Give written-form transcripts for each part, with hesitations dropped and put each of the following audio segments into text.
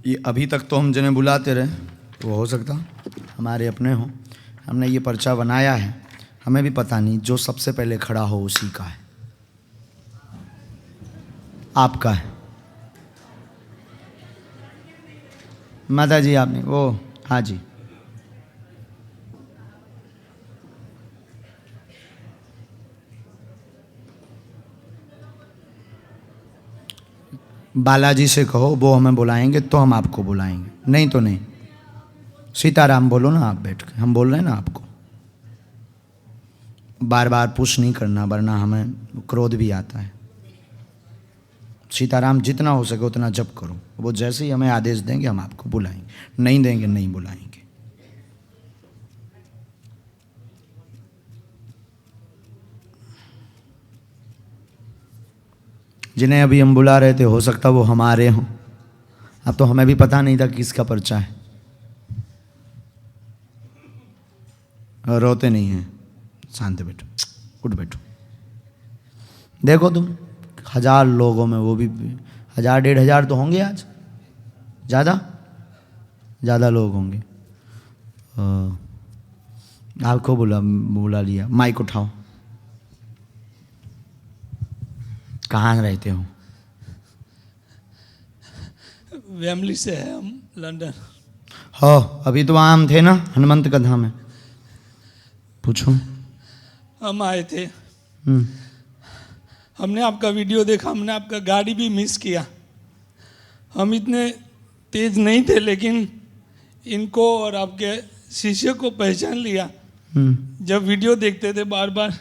ये अभी तक तो हम जिन्हें बुलाते रहे, वो हो सकता हमारे अपने हों। हमने ये पर्चा बनाया है, हमें भी पता नहीं, जो सबसे पहले खड़ा हो उसी का है, आपका है। माता जी आपने वो, हाँ जी, बालाजी से कहो, वो हमें बुलाएंगे तो हम आपको बुलाएंगे, नहीं तो नहीं। सीताराम बोलो ना आप बैठ के, हम बोल रहे हैं ना आपको। बार बार पुश नहीं करना, वरना हमें क्रोध भी आता है। सीताराम जितना हो सके उतना जप करो, वो जैसे ही हमें आदेश देंगे हम आपको बुलाएंगे, नहीं देंगे नहीं बुलाएंगे। जिन्हें अभी हम बुला रहे थे हो सकता वो हमारे हों। अब तो हमें भी पता नहीं था किसका पर्चा है। और रोते नहीं हैं, शांत बैठो, उठ बैठो। देखो तुम 1000 लोगों में, वो भी 1000 1500 तो होंगे आज, ज़्यादा लोग होंगे। आपको बुला लिया, माइक उठाओ। कहाँ रहते हो? वेमली से है हम, लंदन। हो अभी तो आम थे ना हनुमंत का धाम है, पूछो। हम आए थे, हमने आपका वीडियो देखा, हमने आपका गाड़ी भी मिस किया। हम इतने तेज नहीं थे, लेकिन इनको और आपके शिष्य को पहचान लिया। जब वीडियो देखते थे बार बार,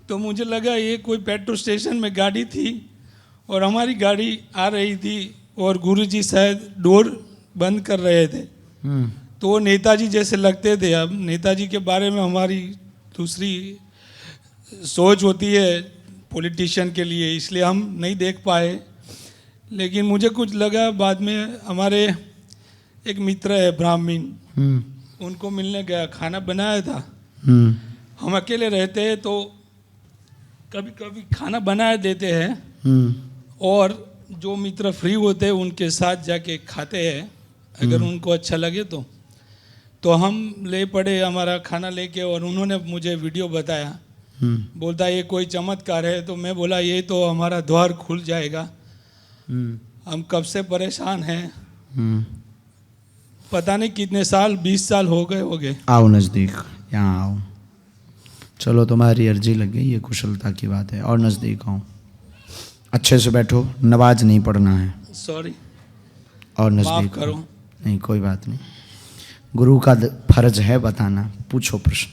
तो मुझे लगा ये कोई पेट्रोल स्टेशन में गाड़ी थी और हमारी गाड़ी आ रही थी और गुरुजी शायद डोर बंद कर रहे थे। तो वो नेताजी जैसे लगते थे। अब नेताजी के बारे में हमारी दूसरी सोच होती है पॉलिटिशियन के लिए, इसलिए हम नहीं देख पाए। लेकिन मुझे कुछ लगा बाद में, हमारे एक मित्र है ब्राह्मण, उनको मिलने गया, खाना बनाया था। हम अकेले रहते हैं तो कभी कभी खाना बना देते हैं और जो मित्र फ्री होते हैं उनके साथ जाके खाते हैं, अगर उनको अच्छा लगे तो हम ले पड़े हमारा खाना लेके, और उन्होंने मुझे वीडियो बताया। बोलता ये कोई चमत्कार है, तो मैं बोला ये तो हमारा द्वार खुल जाएगा। हम कब से परेशान हैं, पता नहीं कितने साल, 20 साल हो गए। आओ नज़दीक, यहाँ आओ। चलो तुम्हारी अर्जी लग गई, ये कुशलता की बात है। और नज़दीक आओ, अच्छे से बैठो, नमाज नहीं पढ़ना है। सॉरी, और माफ नज़दीक करो। नहीं, कोई बात नहीं, गुरु का फर्ज है बताना। पूछो प्रश्न।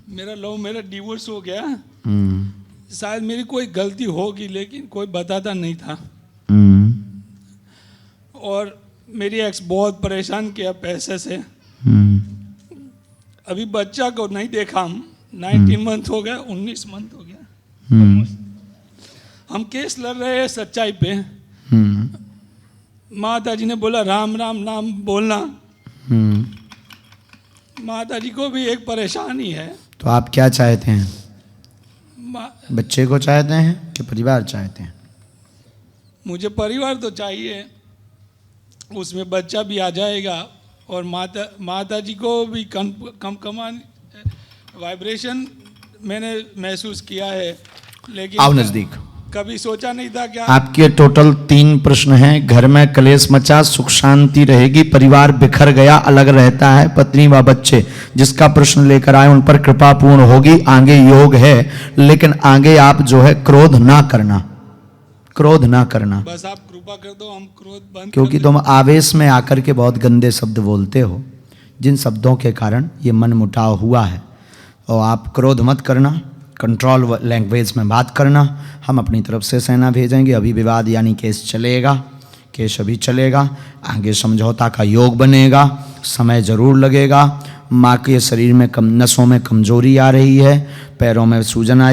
मेरा डिवोर्स हो गया। शायद मेरी कोई गलती होगी, लेकिन कोई बताता नहीं था। और मेरी एक्स बहुत परेशान किया पैसे से। अभी बच्चा को नहीं देखा, हम 19 मंथ हो गया, 19 मंथ हो गया। हम केस लड़ रहे हैं सच्चाई पे। माता जी ने बोला राम राम नाम बोलना। माता जी को भी एक परेशानी है। तो आप क्या चाहते हैं? बच्चे को चाहते हैं कि परिवार चाहते हैं? मुझे परिवार तो चाहिए, उसमें बच्चा भी आ जाएगा, और माता जी को भी कम वाइब्रेशन मैंने महसूस किया है, लेकिन आओ नजदीक। कभी सोचा नहीं था क्या। आपके टोटल 3 प्रश्न हैं। घर में कलेश मचा, सुख शांति रहेगी, परिवार बिखर गया, अलग रहता है, पत्नी व बच्चे। जिसका प्रश्न लेकर आए उन पर कृपा पूर्ण होगी। आगे योग है, लेकिन आगे आप जो है क्रोध ना करना, क्रोध ना करना। बस आप कृपा कर दो, हम क्रोध बंद, क्योंकि तुम आवेश में आकर के बहुत गंदे शब्द बोलते हो, जिन शब्दों के कारण ये मन मुटाव हुआ है। और आप क्रोध मत करना, कंट्रोल लैंग्वेज में बात करना। हम अपनी तरफ से सेना भेजेंगे। अभी विवाद यानी केस चलेगा, केस अभी चलेगा, आगे समझौता का योग बनेगा, समय ज़रूर लगेगा। माँ के शरीर में नसों में कमजोरी आ रही है, पैरों में सूजन आ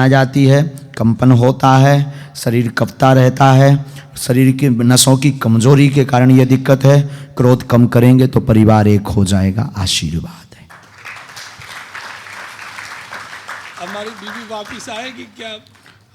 जाती है, कंपन होता है, शरीर कँपता रहता है। शरीर की नसों की कमजोरी के कारण ये दिक्कत है। क्रोध कम करेंगे तो परिवार एक हो जाएगा। आशीर्वाद है। हमारी बीवी वापिस आएगी क्या?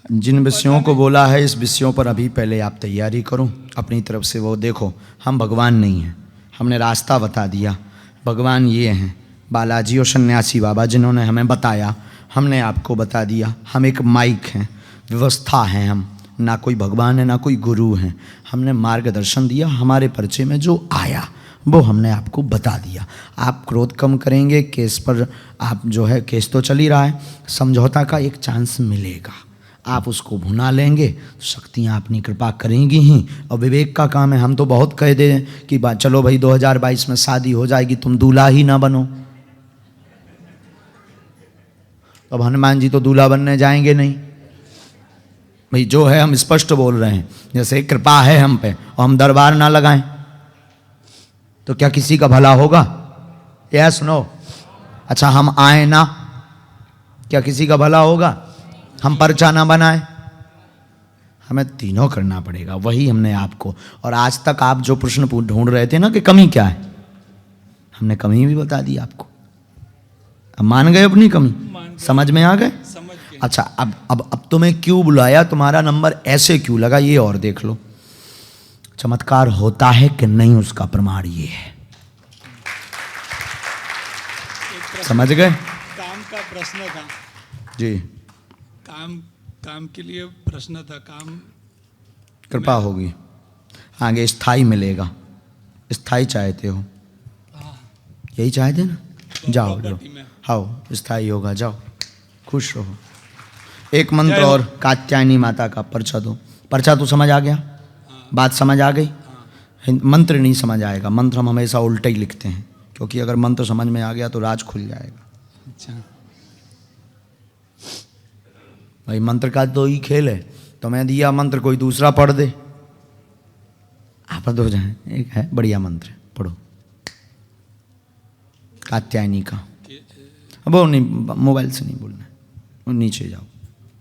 जिन विषयों को बोला है इस विषयों पर अभी पहले आप तैयारी करो अपनी तरफ से। वो देखो, हम भगवान नहीं हैं, हमने रास्ता बता दिया। भगवान ये हैं बालाजी और सन्यासी बाबा, जिन्होंने हमें बताया, हमने आपको बता दिया। हम एक माइक हैं, व्यवस्था हैं, हम ना कोई भगवान है ना कोई गुरु हैं। हमने मार्गदर्शन दिया, हमारे परिचय में जो आया वो हमने आपको बता दिया। आप क्रोध कम करेंगे, केस पर आप जो है, केस तो चल ही रहा है, समझौता का एक चांस मिलेगा, आप उसको भुना लेंगे, शक्तियाँ अपनी कृपा करेंगी ही। और विवेक का काम है, हम तो बहुत कह दे कि चलो भाई 2022 में शादी हो जाएगी, तुम दूल्हा ही ना बनो। अब हनुमान जी तो दूल्हा बनने जाएंगे नहीं भाई, जो है हम स्पष्ट बोल रहे हैं। जैसे कृपा है हम पे और हम दरबार ना लगाएं तो क्या किसी का भला होगा? Yes no? अच्छा, हम आए ना, क्या किसी का भला होगा? हम पर्चा ना बनाए, हमें तीनों करना पड़ेगा। वही हमने आपको, और आज तक आप जो प्रश्न ढूंढ रहे थे ना कि कमी क्या है, हमने कमी भी बता दी आपको। अब मान गए अपनी कमी? समझ में आ गए? समझ गए। अच्छा, अब तुम्हें क्यों बुलाया, तुम्हारा नंबर ऐसे क्यों लगा, ये और देख लो। चमत्कार होता है कि नहीं, उसका प्रमाण ये है। समझ गए? काम का प्रश्न था जी, काम के लिए प्रश्न था। काम कृपा होगी, आगे स्थाई मिलेगा। स्थाई चाहते हो? यही चाहते ना? जाओ जाओ, आओ, स्थाई होगा, जाओ, खुश रहो। एक मंत्र और कात्यायनी माता का पर्चा दो। पर्चा तो समझ आ गया? बात समझ आ गई? मंत्र नहीं समझ आएगा, मंत्र हम हमेशा उल्टे ही लिखते हैं, क्योंकि अगर मंत्र समझ में आ गया तो राज खुल जाएगा। अच्छा भाई, मंत्र का तो ही खेल है, तो मैं दिया मंत्र, कोई दूसरा पढ़ दे, आप हो जाए। एक है बढ़िया मंत्र, पढ़ो, कात्यायनी का। वो नहीं, मोबाइल से नहीं बोलना, वो नीचे जाओ,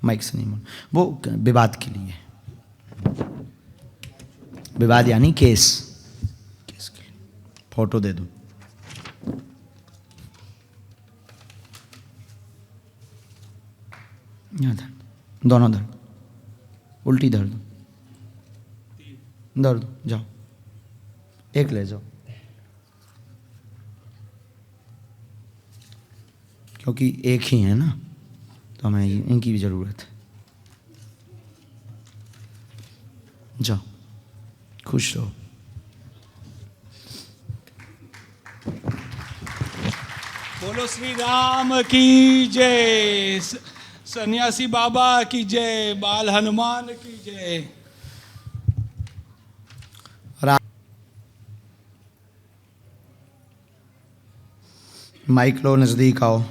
माइक से नहीं बोलना, वो विवाद के लिए। विवाद यानी केस के लिए। फोटो दे दो। यहाँ धर, दोनों धर, उल्टी धर दो, धर दो, जाओ, एक ले जाओ, क्योंकि एक ही है ना, तो हमें इनकी भी ज़रूरत है। जाओ, खुश रहो। बोलो श्री राम की जय, सन्यासी बाबा की जय, बाल हनुमान की जय। माइक लो, नज़दीक आओ।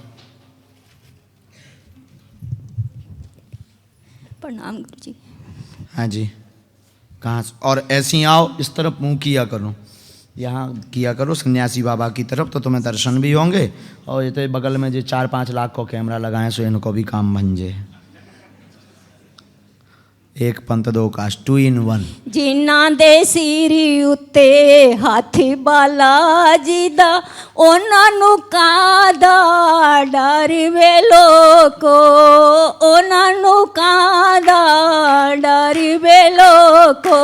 प्रणाम गुरुजी। हाँ जी, कहाँ से? और ऐसे ही आओ, इस तरफ मुंह किया करो, यहाँ किया करो सन्यासी बाबा की तरफ, तो तुम्हें दर्शन भी होंगे। और ये तो बगल में जो 4-5 लाख को कैमरा लगाए, सो इनको भी काम बन जाए। एक पंथ दो काश, 2 in 1। जिन्ना दे सिरी उत्ते हाथी बाला जी दा, ਉਹਨਾਂ ਨੂੰ ਕਾਦਾ ਡਰ ਵੇ ਲੋਕੋ, ਉਹਨਾਂ ਨੂੰ ਕਾਦਾ ਡਰ ਵੇ ਲੋਕੋ।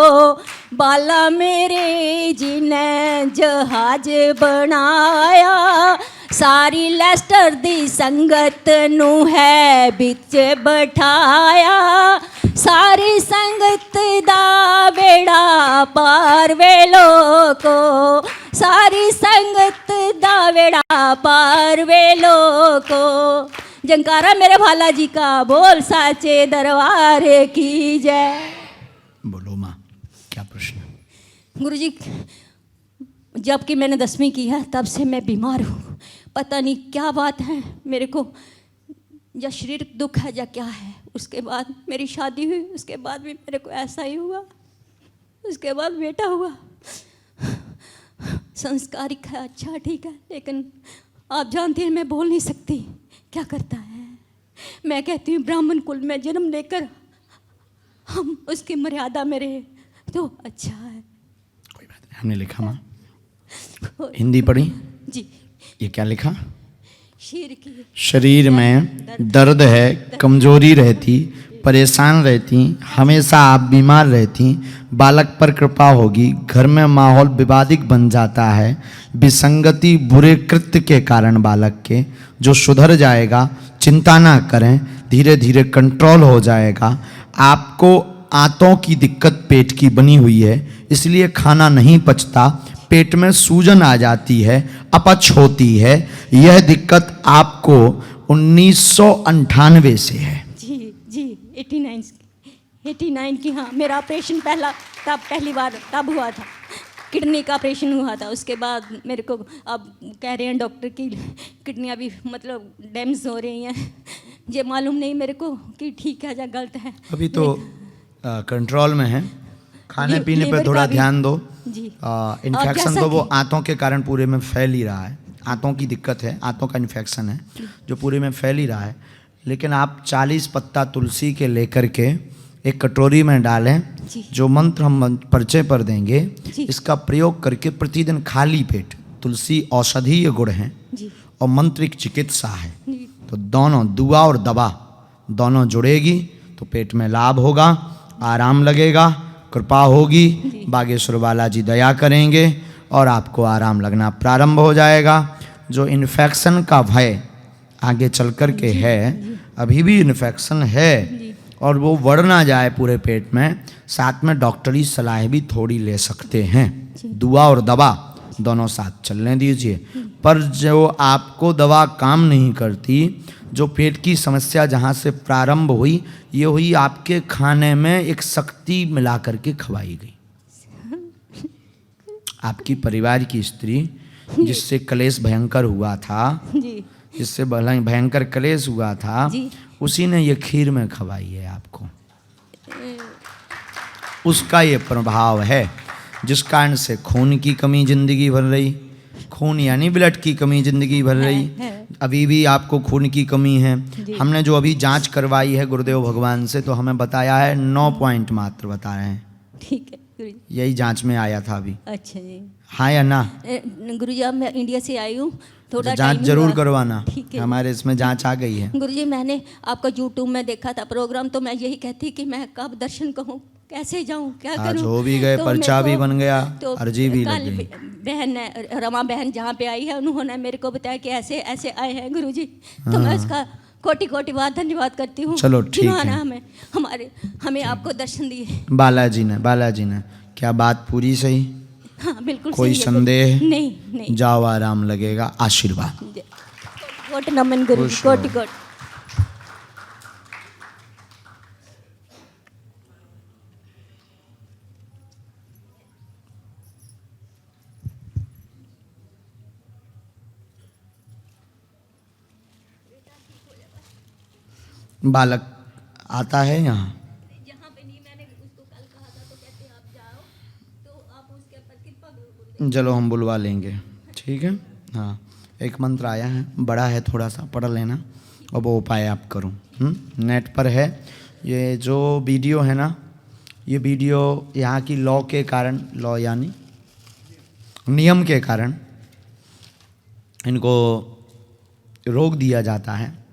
बाला मेरे जिन्हें जहाज बनाया, सारी लेस्टर दी संगत नू है बिच बिठाया। सारी संगत दा बेड़ा पार वे लोको, सारी संगत दा बेड़ा पार वे लोको। जंकारा मेरे भाला जी का, बोल साचे दरबार की जय। बोलो माँ, क्या प्रश्न? गुरुजी, जब कि मैंने 10वीं की है तब से मैं बीमार हूँ, पता नहीं क्या बात है मेरे को, या शरीर दुख है या क्या है। उसके बाद मेरी शादी हुई, उसके बाद भी मेरे को ऐसा ही हुआ, उसके बाद बेटा हुआ। संस्कारिक है, अच्छा ठीक है, लेकिन आप जानते हैं मैं बोल नहीं सकती, क्या करता है। मैं कहती हूँ ब्राह्मण कुल में जन्म लेकर हम उसकी मर्यादा में रहे तो अच्छा है। कोई बात नहीं, हमने लिखा माँ, हिंदी पढ़ी जी। ये क्या लिखा? शीर की शरीर में दर्द है, कमजोरी रहती, परेशान रहती, हमेशा आप बीमार रहती, बालक पर कृपा होगी, घर में माहौल विवादिक बन जाता है, विसंगति बुरे कृत्य के कारण बालक के, जो सुधर जाएगा, चिंता ना करें, धीरे धीरे कंट्रोल हो जाएगा। आपको आंतों की दिक्कत पेट की बनी हुई है, इसलिए खाना नहीं पचता, पेट में सूजन आ जाती है, अपच होती है। यह दिक्कत आपको 1998 से है। जी 89 की हाँ। मेरा ऑपरेशन पहली बार तब हुआ था, किडनी का ऑपरेशन हुआ था। उसके बाद मेरे को अब कह रहे हैं डॉक्टर की किडनियाँ भी मतलब डैमेज हो रही हैं। ये मालूम नहीं मेरे को कि ठीक है या गलत है। अभी तो कंट्रोल में है, खाने पीने पे थोड़ा ध्यान दो। जी इन्फेक्शन तो वो आंतों के कारण पूरे में फैल ही रहा है, आंतों की दिक्कत है, आंतों का इन्फेक्शन है जो पूरे में फैल ही रहा है। लेकिन आप 40 पत्ता तुलसी के लेकर के एक कटोरी में डालें, जो मंत्र हम परिचय पर देंगे, इसका प्रयोग करके प्रतिदिन खाली पेट, तुलसी औषधीय गुण है और मंत्र एक चिकित्सा है, तो दोनों दुआ और दवा दोनों जुड़ेगी तो पेट में लाभ होगा, आराम लगेगा, कृपा होगी, बागेश्वर बालाजी दया करेंगे और आपको आराम लगना प्रारंभ हो जाएगा। जो इन्फेक्शन का भय आगे चल कर के है, अभी भी इन्फेक्शन है और वो बढ़ ना जाए पूरे पेट में, साथ में डॉक्टरी सलाह भी थोड़ी ले सकते हैं। दुआ और दवा दोनों साथ चलने दीजिए। पर जो आपको दवा काम नहीं करती, जो पेट की समस्या जहाँ से प्रारंभ हुई, ये हुई आपके खाने में एक शक्ति मिला करके खवाई गई। आपकी परिवार की स्त्री जिससे कलेश भयंकर हुआ था, जिससे भयंकर कलेश हुआ था, उसी ने ये खीर में खवाई है आपको। उसका ये प्रभाव है, जिस कारण से खून की कमी जिंदगी भर रही, खून यानी ब्लड की कमी जिंदगी भर रही, अभी भी आपको खून की कमी है। हमने जो अभी जांच करवाई है गुरुदेव भगवान से, तो हमें बताया है 9 पॉइंट मात्र बता रहे हैं। ठीक है गुरुजी, यही जांच में आया था अभी। अच्छा जी, हाँ या ना? गुरुजी अब मैं इंडिया से आई हूँ, थोड़ा जांच जरूर करवाना, ठीक है। हमारे इसमें जांच आ गई है। गुरुजी मैंने आपका यूट्यूब में देखा था प्रोग्राम, तो मैं यही कहती कि मैं कब दर्शन कहूँ, कैसे जाऊँ, क्या आज करूँ। हो भी गए, तो पर्चा भी बन गया, तो अर्जी भी लग कल गई। बहन रमा बहन जहाँ पे आई है, उन्होंने मेरे को बताया कि ऐसे ऐसे आए हैं गुरुजी, तो मैं उसका कोटि कोटि बार धन्यवाद करती हूँ। चलो ठीक है, हमें आपको दर्शन दिए बालाजी ने। क्या बात पूरी सही? हाँ बिल्कुल कोई सही है। संदेह नहीं। जाओ, आराम लगेगा, आशीर्वाद। कोटि नमन गुरुजी, कोटि कोटि। बालक आता है यहाँ, जहाँ पे नहीं, मैंने उसको कल कहा था, तो कहते आप जाओ, तो आप उसके ऊपर कृपा करो। चलो हम बुलवा लेंगे, ठीक है। हाँ, एक मंत्र आया है, बड़ा है, थोड़ा सा पढ़ लेना और वो उपाय आप करो। नेट पर है ये जो वीडियो है ना, ये वीडियो यहाँ की लॉ के कारण, लॉ यानी नियम के कारण इनको रोक दिया जाता है।